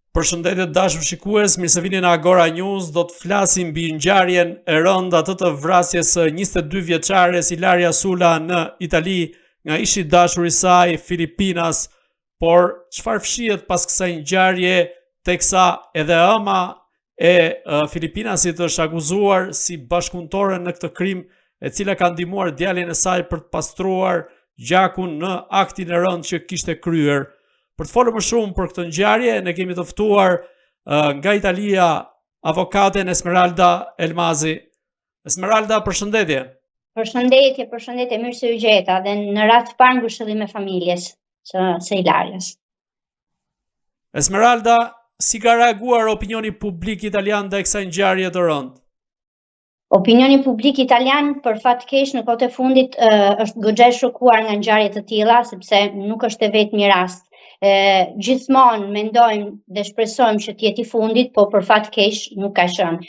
Përshëndetje dashur shikues, mirë se vini në Agora News. Do të flasim mbi ngjarjen e rëndë atë të vrasjes së 22 vjeçares Ilaria Sula në Itali nga ishi dashur i saj Filipinas. Por çfarë fshihet pas kësaj ngjarje, teksa edhe ëma e Filipinasit është akuzuar si bashkëpunëtore në këtë krim, e cila ka ndihmuar djalin e saj për të pastruar gjakun në aktin e rëndë që kishte kryer. Për të folur më shumë për këtë ngjarje, ne kemi të ftuar nga Italia avokaten Esmeralda Elmazi. Esmeralda, përshëndetje. Përshëndetje, mirë se u gjeta dhe në radhë të parë ngushëllim e familjes së Ilarias. Esmeralda, si ka reaguar opinioni publik italian ndaj kësaj ngjarje të rëndë? Opinioni publik italian për fat keq në kohët e fundit është goxha i shokuar nga ngjarje të tilla, sepse nuk është e vetmi rast. Gjithmonë mendojmë dhe shpresojmë që të jetë i fundit, po për fat keq nuk ka qenë.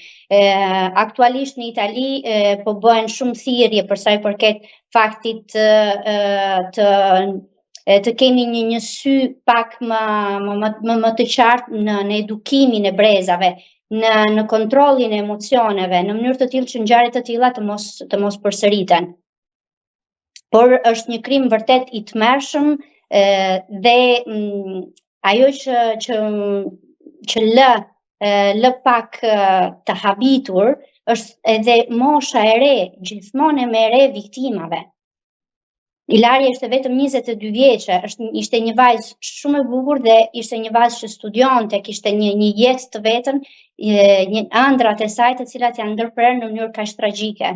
Aktualisht në Itali po bëhen shumë thirrje për sa i përket faktit të kemi një sy pak më të qartë në edukimin e brezave, në kontrollin e emocioneve, në mënyrë të tillë që ngjarje të tilla të mos përsëriten. Por është një krim vërtet i tmerrshëm dhe ajo që lë pak të habitur është edhe mosha e re, gjithmonë më e re viktimave. Ilaria ishte vetëm 22 vjeçe, ishte një vajzë shumë e bukur dhe ishte një vajzë që studionte, kishte një jetë të vetën, një ëndrat e saj të cilat janë ndërprerë në mënyrë kaq tragjike.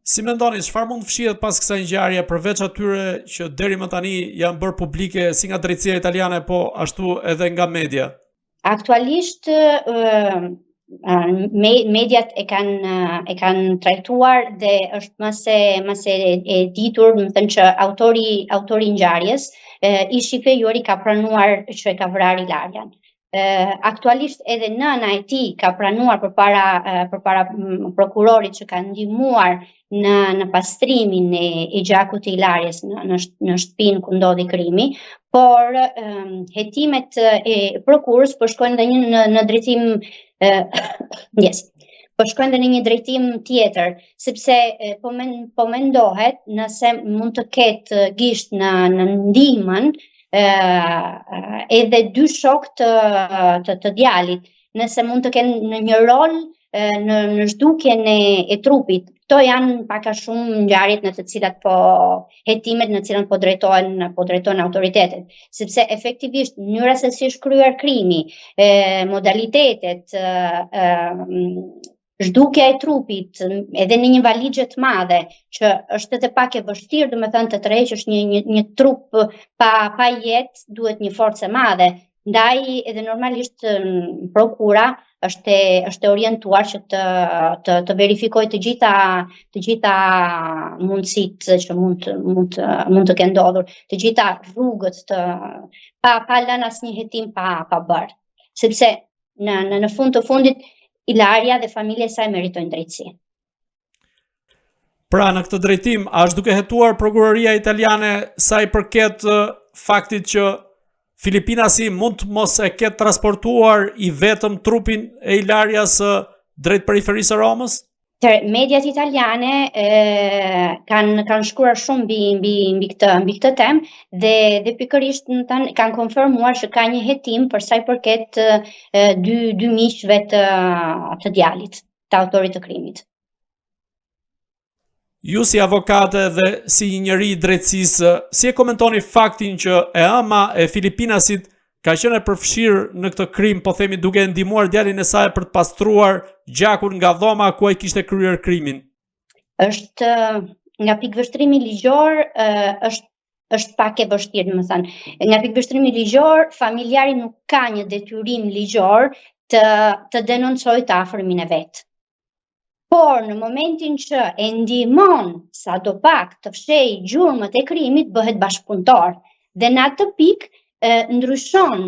Si mendoni, çfarë mund të fshihet pas kësaj ngjarje përveç atyre që deri më tani janë bërë publike si nga drejtësia italiane, po ashtu edhe nga media? Aktualisht mediat e kanë trajtuar dhe është më se e ditur, më thënë që autori i ngjarjes, ishi fejori ka pranuar që e ka vrarë Ilarian. Aktualisht edhe nëna e tij ka pranuar përpara prokurorit që ka ndihmuar në pastrimin e gjakut të Ilarias në shtëpinë ku ndodhi krimi, por hetimet e prokurës po shkojnë edhe në drejtim po shkojnë edhe në një drejtim tjetër, sepse po mendohet nëse mund të ketë gisht në ndihmën edhe dy shok të djalit, nëse mund të kenë një rol në zhdukjen e trupit. Këto janë pak a shumë ngjarjet në të cilat hetimet në të cilat po drejtohen autoritetet, sepse efektivisht mënyra se si është kryer krimi, modalitetet, zhdukja e trupit, edhe në një valixhe të madhe, që është edhe pak e vështirë, domethënë të tërheqësh një trup pa jetë, duhet një forcë e madhe. Ndaj edhe normalisht prokura është e orientuar që të verifikojë të gjitha mundësitë që mund të kenë ndodhur, të gjitha rrugët pa lënë asnjë hetim pa bërë. Sepse në fund të fundit Ilaria dhe familja e saj meritojnë drejtësi. Pra, në këtë drejtim, a është duke hetuar prokuroria italiane sa i përket faktit që Filipinasi mund të mos e ketë transportuar i vetëm trupin e Ilarias drejt periferisë së Romës? Mediat italiane kanë shkruar shumë mbi këtë temë dhe pikërisht kanë konfirmuar që ka një hetim për sa i përket dy miqve të djalit, të autorit të krimit. Ju si avokate dhe si një njeri i drejtësisë, si e komentoni faktin që e ëma e Filipinasit ka qenë e përfshirë në këtë krim, po themi duke ndihmuar djalin e saj për të pastruar gjakun nga dhoma ku ai kishte kryer krimin? Është nga pikëvështrimi ligjor, është pak e vështirë, domethënë. Nga pikëvështrimi ligjor, familjari nuk ka një detyrim ligjor të denoncojë të afërmin e vet. Por në momentin që e ndihmon sadopak të fshejë gjurmët e krimit, bëhet bashkëpunëtor. Dhe në atë pikë ndryshon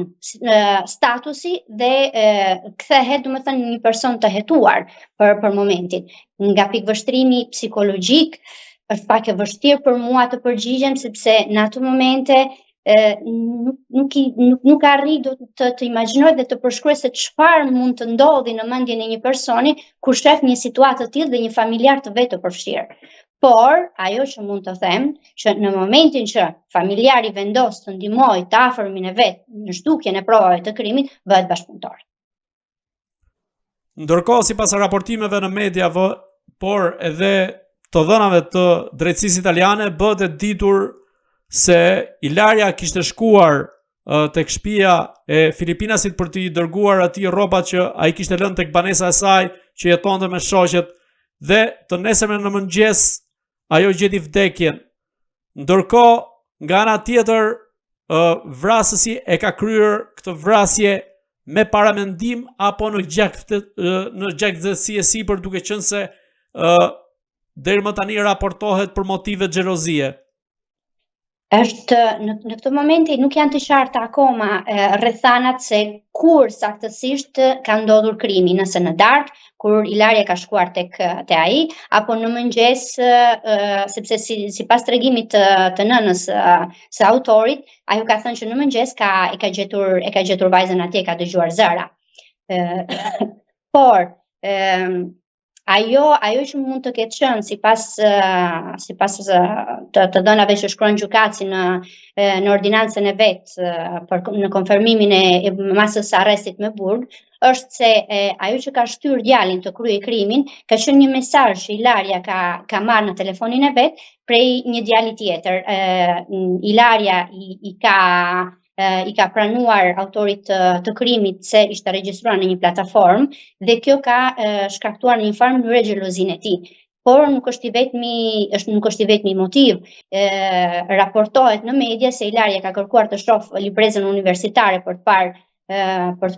statusi dhe kthehet domethënë një person të hetuar për momentin. Nga pikëvështrimi psikologjik është pak e vështirë për mua të përgjigjem, sepse në atë momente nuk arri do të imagjinoj dhe të përshkruaj se çfarë mund të ndodhi në mendjen e një personi kur shef një situatë të tillë dhe një familjar të vet të përfshirë. Por, ajo që mund të them, që në momentin që familjari vendos të ndihmojë të afërmin e vet në zhdukjen e provave të krimit, bëhet bashkëpunëtor. Ndërkohë, sipas raportimeve në media, por edhe të dhënave të drejtësisë italiane, bëhet e ditur se Ilaria kishte shkuar tek shtëpia e Filipinasit për t'i dërguar atij rrobat që ai kishte lënë tek banesa e saj që jetonte me shoqet, dhe të nesërmen në mëngjes ajo gjeti vdekjen. Ndërkohë, nga ana tjetër, vrasësi e ka kryer këtë vrasje me paramendim apo në gjakdhësi e sipër, duke qenë se deri më tani raportohet për motive xhelozie. Në këtë momenti nuk janë të qarta akoma rrethanat se kur saktësisht ka ndodhur krimi, nëse në darkë, kur Ilaria ka shkuar te ai, apo në mëngjes, sepse sipas tregimit të nënës së autorit, ajo ka thënë që në mëngjes e ka gjetur vajzën atje, ka dëgjuar zëra. Por ajo që mund të ketë qenë sipas të dhënave që shkruan gjykatësi në ordinancën e vet në konfirmimin e masës së arrestit me burg, është se ajo që ka shtyr djalin të kryej krimin ka qenë një mesazh që Ilaria ka marrë në telefonin e vet prej një djali tjetër. Ilaria i ka pranuar autorit të krimit se ishte regjistruar në një plataformë dhe kjo ka shkaktuar në një farë mënyrë xhelozinë e tij. Por nuk është i vetmi motiv. Raportohet në media se Ilaria ka kërkuar të shohë librezën universitare për të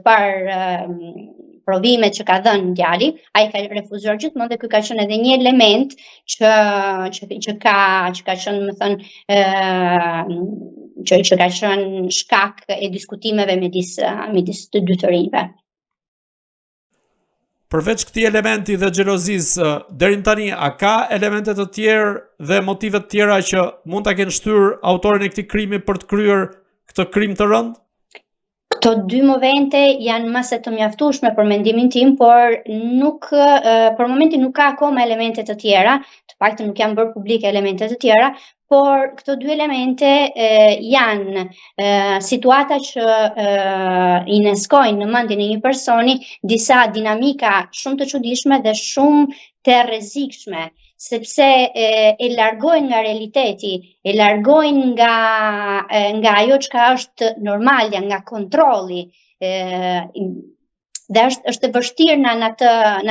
parë provimet që ka dhënë djali. Ai ka refuzuar gjithmonë dhe ky ka qenë edhe një element që ka qenë, më thënë, që ka qenë shkak e diskutimeve midis të dy të rinjve. Përveç këtij elementi dhe xhelozisë, deri tani a ka elemente të tjerë dhe motive të tjera që mund ta kenë shtyr autorin e këtij krimi për të kryer këtë krim të rënd? Këto dy momente janë mase të mjaftueshme për mendimin tim, por për momentin nuk ka akoma elemente të tjera, të paktën nuk janë bërë publike elemente të tjera, por këto dy elemente janë situata që i neskojnë në mendjen e një personi disa dinamika shumë të çuditshme dhe shumë të rrezikshme, sepse e largojnë nga realiteti, e largojnë nga ajo çka është normalja, nga kontrolli, dhe është e vështirë në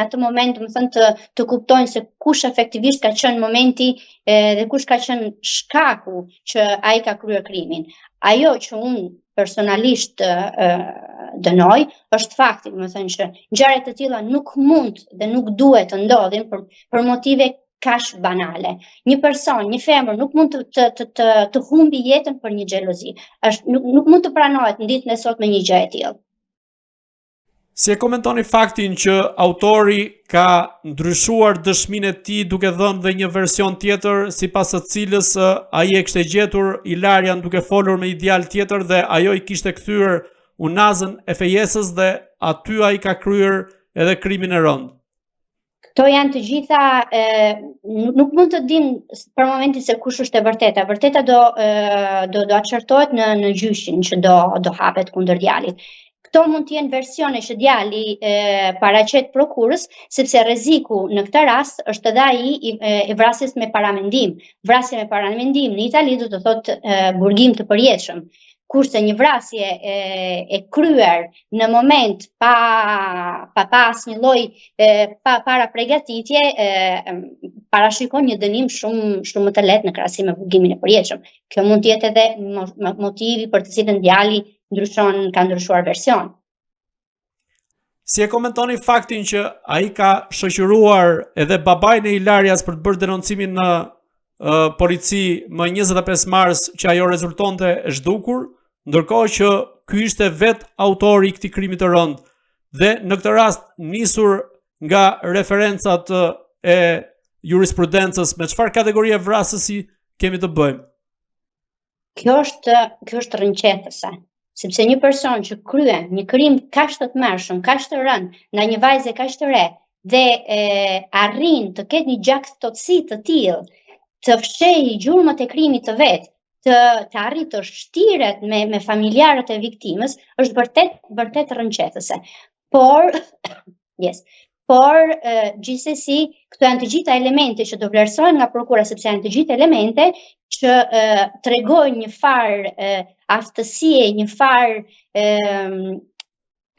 atë moment, domethënë të kuptojnë se kush efektivisht ka qenë momenti dhe kush ka qenë shkaku që ai ka kryer krimin. Ajo që unë personalisht dënoj është fakti, domethënë që ngjarje të tilla nuk mund dhe nuk duhet të ndodhin për motive kaq banale. Një person, një femër nuk mund të humbi jetën për një xhelozi. Nuk mund të pranohet në ditën e sotme një gjë e tillë. Si e komentoni faktin që autori ka ndryshuar dëshminë e tij duke dhënë dhe një version tjetër, sipas së cilës ai e kishte gjetur Ilarian duke folur me një djalë tjetër dhe ajo i kishte kthyer unazën e fejesës dhe aty ai ka kryer edhe krimin e rënd? Këto janë të gjitha, nuk mund të dim për momentin se kush është e vërteta. Vërteta do aqërtohet në gjyshin që do hapet kundër djalit. Këto mund të jenë versione që djali paraqet prokurës, sepse rreziku në këtë rast është edhe ai i vrasjes me paramendim. Vrasja me paramendim në Itali do të thotë burgim të përjetshëm. Kurse një vrasje e kryer në moment pa asnjë lloj para përgatitje parashikon një dënim shumë më të lehtë në krahasim me burgimin e përjetshëm. Kjo mund të jetë edhe motivi për të cilën djali ka ndryshuar version. Si e komentoni faktin që ai ka shoqëruar edhe babain e Ilarias për të bërë denoncimin në polici më 25 mars që ajo rezultonte e zhdukur, ndërkohë që ky ishte vet autori i këtij krimi të rënd dhe në këtë rast nisur nga referencat e jurisprudencës, me çfarë kategorie vrasësi kemi të bëjmë? Kjo është rrënqethëse, sepse një person që kryen një krim kaq të tmerrshëm, kaq të rënd ndaj një vajze kaq të re dhe arrin të ketë një gjaktësi të tillë, të fshehë gjurmët e krimit të vet, të arrit të shtiret me familjarët e viktimës, është vërtet rrënqethëse. Por gjithsesi këto janë të gjitha elemente që do vlerësohen nga prokura, sepse janë të gjitha elemente që tregojnë një farë aftësie, një farë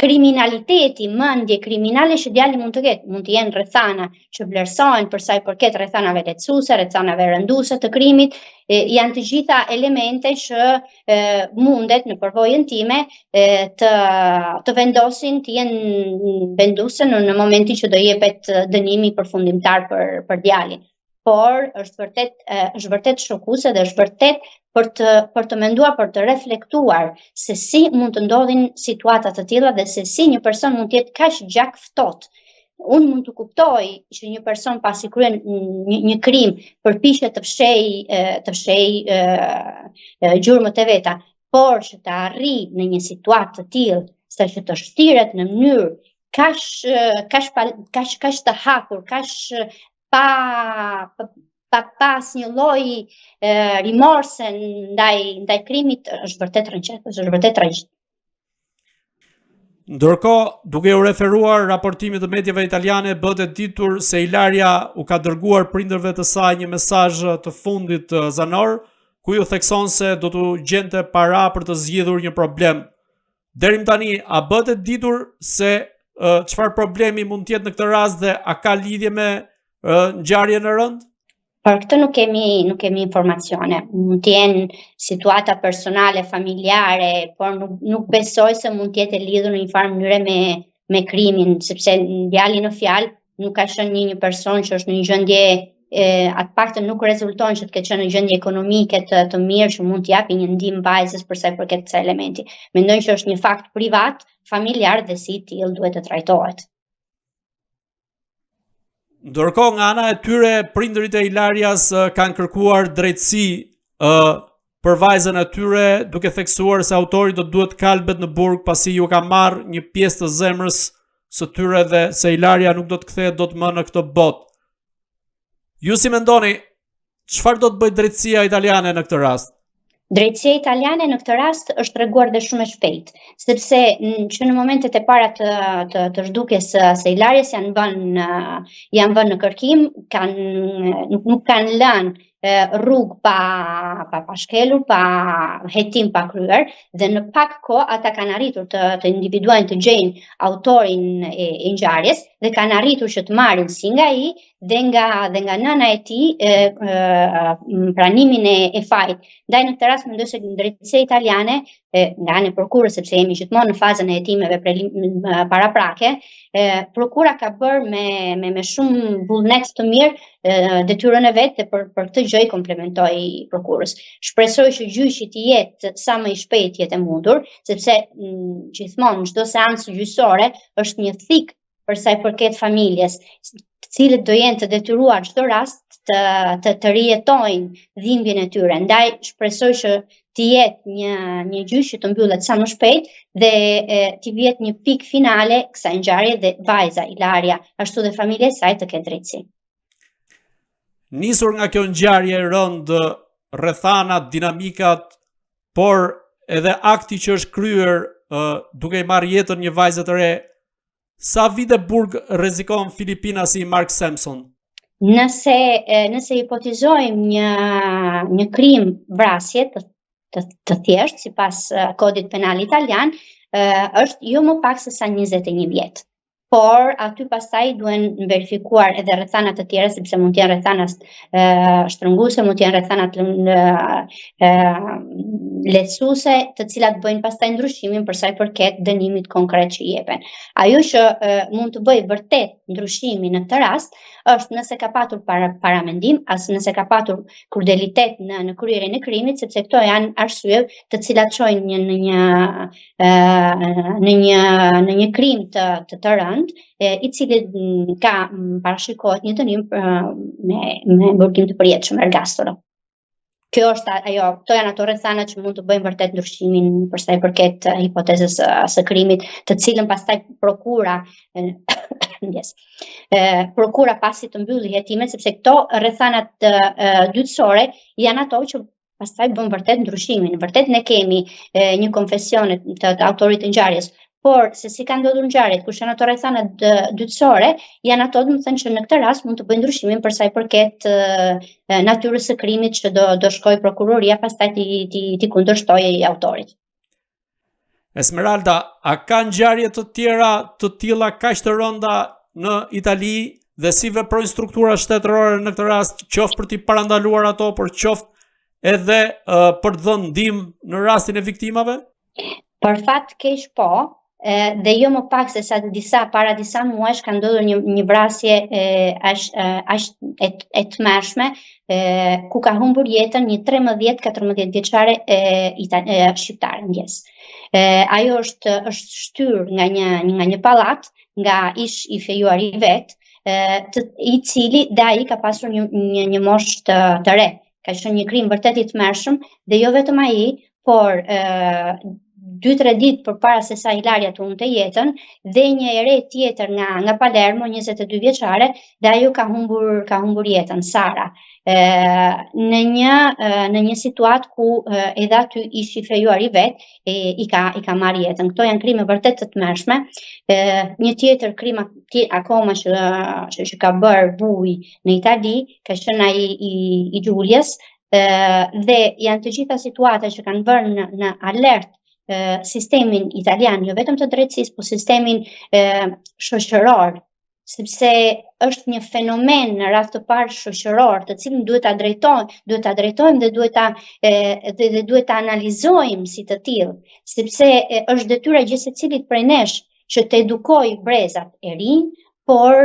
kriminaliteti, mendje kriminale që djali mund të ketë, mund të jenë rrethana që vlerësohen për sa i përket rrethanave lehtësuese, rrethanave rënduese të krimit, janë të gjitha elemente që mundet në përvojën time të vendosin, të jenë venduse në momentin që do jepet dënimi përfundimtar për djalin. Por është vërtet shokuese dhe është vërtet për të menduar, për të reflektuar se si mund të ndodhin situata të tilla dhe se si një person mund të jetë kaq gjak ftohtë. Unë mund të kuptoj që një person pasi kryen një krim përpiqet të fshehë gjurmët e veta, por që të arrijë në një situatë të tillë, sa që të shtiret në mënyrë kaq të hapur, kaq pa pas një lloj rimorse ndaj krimit, është vërtet rrënqethës, është vërtet tragjik. Ndërkohë, duke u referuar raportimit të mediave italiane, bëhet e ditur se Ilaria u ka dërguar prindërve të saj një mesazh të fundit zanor, ku ju thekson se do t'u gjente para për të zgjidhur një problem. Deri më tani, a bëhet e ditur se çfarë problemi mund të jetë në këtë rast dhe a ka lidhje me ngjarjen e rëndë? Për këtë nuk kemi informacione. Mund të jenë situata personale, familjare, por nuk besoj se mund të jetë e lidhur në një farë mënyre me krimin, sepse djali në fjalë nuk ka qenë një person që është në një gjendje, atë paktën nuk rezulton që të ketë qenë në gjendje ekonomike të mirë që mund të japi një ndihmë vajzës për sa i përket kësaj elementi. Mendoj që është një fakt privat, familjar dhe si i tillë duhet të trajtohet. Ndërkohë, nga ana e tyre, prindërit e Ilarias kanë kërkuar drejtësi për vajzën e tyre, duke theksuar se autori do duhet kalbet në burg pasi ju ka marrë një pjesë të zemrës së tyre dhe se Ilaria nuk do të kthehet dot më në këtë botë. Ju si mendoni, çfarë do të bëjë drejtësia italiane në këtë rast? Drejtësia italiane në këtë rast është treguar dhe shumë e shpejt, sepse që në momentet e para të zhdukjes së Ilarias janë vënë në kërkim, nuk kanë lënë rrugë pa shkelur, pa hetim pa kryer, dhe në pak kohë ata kanë arritur të individuojnë, të gjejnë autorin e ngjarjes dhe kanë arritur që të marrin si nga ai dhe nga nëna e tij pranimin e fajit. Ndaj në këtë rast mendoj se drejtësia italiane, nga ana e prokurës, sepse jemi gjithmonë në fazën e hetimeve paraprake, prokura ka bërë me shumë vullnet të mirë detyrën e vet dhe për këtë gjë i komplementoj prokurës. Shpresoj që gjyqi të jetë sa më i shpejt jetë e mundur, sepse gjithmonë çdo seancë gjyqësore është një thik për sa i përket familjes, të cilët do jenë të detyruar çdo rast të rijetojnë dhimbjen e tyre. Ndaj shpresoj që të jetë një gjyq që të mbyllet sa më shpejt dhe të vjet një pikë finale kësaj ngjarje dhe vajza Ilaria ashtu dhe familja e saj të ketë drejtësi. Nisur nga kjo ngjarje e rëndë, rrethanat, dinamikat, por edhe akti që është kryer duke i marrë jetën një vajze të re, sa vite burg rrezikon Filipinasi Mark Sampson? Nëse hipotizojmë një krim vrasje të thjesht, sipas kodit penal italian, është jo më pak se sa 21 vjet. Por aty pastaj duhen verifikuar edhe rrethanat të tjera, sepse mund të jenë rrethana shtrënguese, mund të jenë rrethana lehtësuese, të cilat bëjnë pastaj ndryshimin për sa i përket dënimit konkret që i jepen. Ajo që mund të bëjë vërtet ndryshimin në këtë rast është nëse ka patur paramendim, as nëse ka patur krudelitet në kryerjen e krimit, sepse këto janë arsye të cilat çojnë në një krim të rëndë, i cili ka parashikohet një dënim me burgim të përjetshëm ergastolo. Kjo është ajo, këto janë ato rrethana që mund të bëjnë vërtet ndryshimin për sa i përket hipotezës së krimit, të cilën pastaj prokura prokura pasi të mbylli hetimet, sepse këto rrethanat dytësore janë ato që pastaj bën vërtet ndryshimin. Vërtet ne kemi një konfesion të autorit të ngjarjes, por se si ka ndodhur ngjarjet, kush janë ato rrethanat dytësore, janë ato domethënë që në këtë rast mund të bëjnë ndryshimin për sa i përket natyrës së krimit që do shkojë prokuroria pastaj ti kundërshtojë autorit. Esmeralda, a ka ngjarje të tjera të tilla kaq të rënda në Itali dhe si veprojnë strukturat shtetërore në këtë rast, qoftë për t'i parandaluar ato, por qoftë edhe për të dhënë ndihmë në rastin e viktimave? Për fat keq po, dhe jo më pak se sa para disa muajsh ka ndodhur një vrasje aq e tmerrshme ku ka humbur jetën një 13-14 vjeçare shqiptare ndjes. Ajo është shtyr nga një pallat, nga ish i fejuar i vet, i cili dhe ai ka pasur një moshë të re. Ka qenë një krim vërtet i tmerrshëm dhe jo vetëm ai, por 2-3 ditë përpara se sa Ilaria të humbte jetën, dhe një ere tjetër nga Palermo, 22 vjeçare, dhe ajo ka humbur jetën, Sara. Në një situatë ku edhe aty ish i fejuar i vet i ka marrë jetën. Këto janë krime vërtet të tmerrshme. Një tjetër krim akoma që ka bërë buj në Itali, ka qenë ai i Giulias, dhe janë të gjitha situata që kanë vënë në alert sistemin italian, jo vetëm të drejtësisë, por sistemin shoqëror, sepse është një fenomen në rast të parë shoqëror, të cilin duhet ta drejtojmë dhe duhet ta analizojmë si të tillë, sepse është detyra e gjithsecilit prej nesh që të edukojë brezat e rinj, por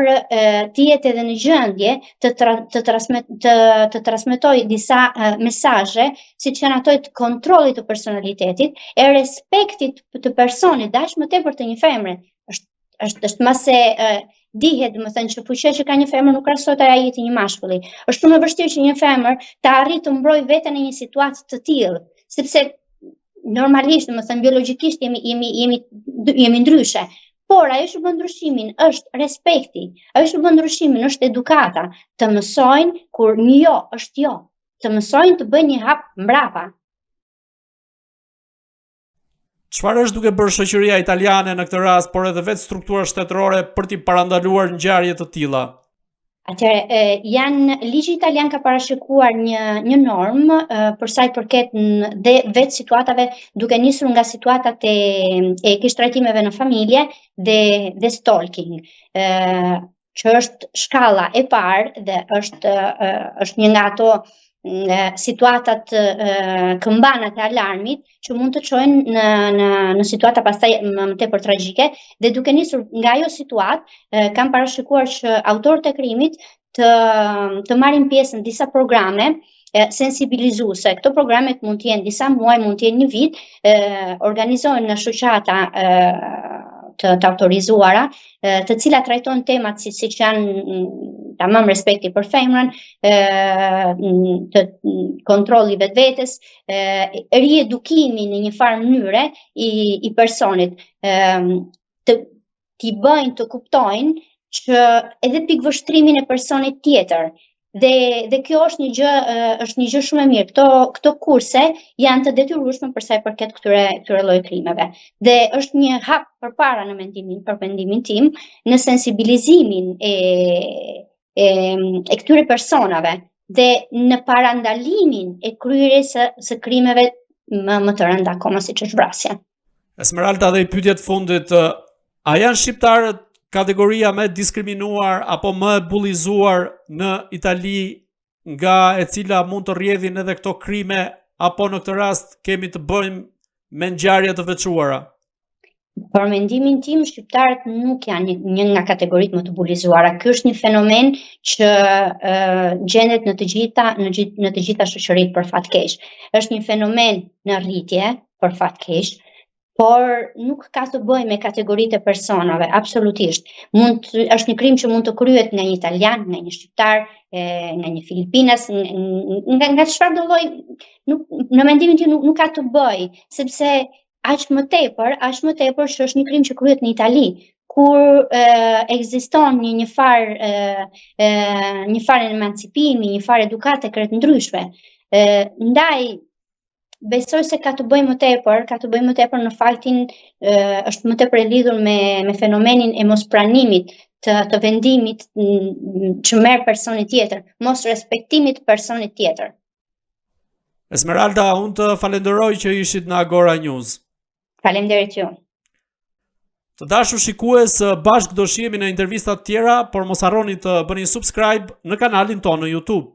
të jetë edhe në gjendje të transmetoj disa mesazhe, siç janë ato të kontrollit të personalitetit, e respektit të personit, dash më tepër të një femre. Është mase dihet, domethënë, që fuqia që ka një femër nuk krahasohet ai të një mashkulli. Është shumë e vështirë që një femër të arrijë të mbrojë veten në një situatë të tillë, sepse normalisht, domethënë, biologjikisht jemi ndryshe. Por ajo që bën ndryshimin është respekti, ajo që bën ndryshimin është edukata, të mësojnë kur një jo është jo, të mësojnë të bëjnë një hap mbrapa. Çfarë është duke bërë shoqëria italiane në këtë rast, por edhe vetë struktura shtetërore për t'i parandaluar ngjarje të tilla? Atëherë, ligji italian ka parashikuar një normë për sa i përket dhe vetë situatave, duke nisur nga situatat e keqtrajtimeve në familje dhe stalking, që është shkalla e parë dhe është një nga ato situatat këmbanat e alarmit që mund të çojnë në situata pastaj më tepër tragjike, dhe duke nisur nga ajo situatë kanë parashikuar që autorët e krimit të marrin pjesë në disa programe sensibilizuese. Këto programet mund të jenë disa muaj, mund të jenë një vit, organizohen nga shoqata të autorizuara, të cilat trajtojnë temat siç janë tamam respekti për femrën, të kontrolli vetvetes, riedukimi në një farë mënyre i personit, t'i bëjnë të kuptojnë që edhe pikvështrimin e personit tjetër. Dhe kjo është një gjë shumë e mirë. Këto kurse janë të detyrueshme për sa i përket këtyre lloj krimeve. Dhe është një hap përpara në mendimin tim në sensibilizimin e këtyre personave dhe në parandalimin e kryerjes së krimeve më të rënda akoma siç është vrasja. Esmeralda, dhe i pyetja të fundit, a janë shqiptarët kategoria më diskriminuar apo më bullizuar në Itali, nga e cila mund të rrjedhin edhe këto krime, apo në këtë rast kemi të bëjmë me ngjarje të veçuara? Për mendimin tim, shqiptarët nuk janë një nga kategoritë më të bullizuara. Ky është një fenomen që gjendet në të gjitha shoqëritë për fat keq. Është një fenomen në rritje për fat keq. por nuk ka të bëjë me kategoritë e personave, absolutisht. Është një krim që mund të kryhet nga një italian, nga një shqiptar, nga një filipinas, nga çfarëdo lloj, në mendimin tim nuk ka të bëjë, sepse aq më tepër që është një krim që kryhet në Itali, kur ekziston një farë emancipimi, një farë edukate krejt ndryshme. Ndaj besoj se ka të bëjë më tepër në faktin është më tepër e lidhur me fenomenin e mospranimit të vendimit që merr personi tjetër, mos respektimit personit tjetër. Esmeralda, unë të falenderoj që ishit në Agora News. Faleminderit ju. Të dashur shikues, bashkë do shihemi në intervista të tjera, por mos harroni të bëni subscribe në kanalin tonë në YouTube.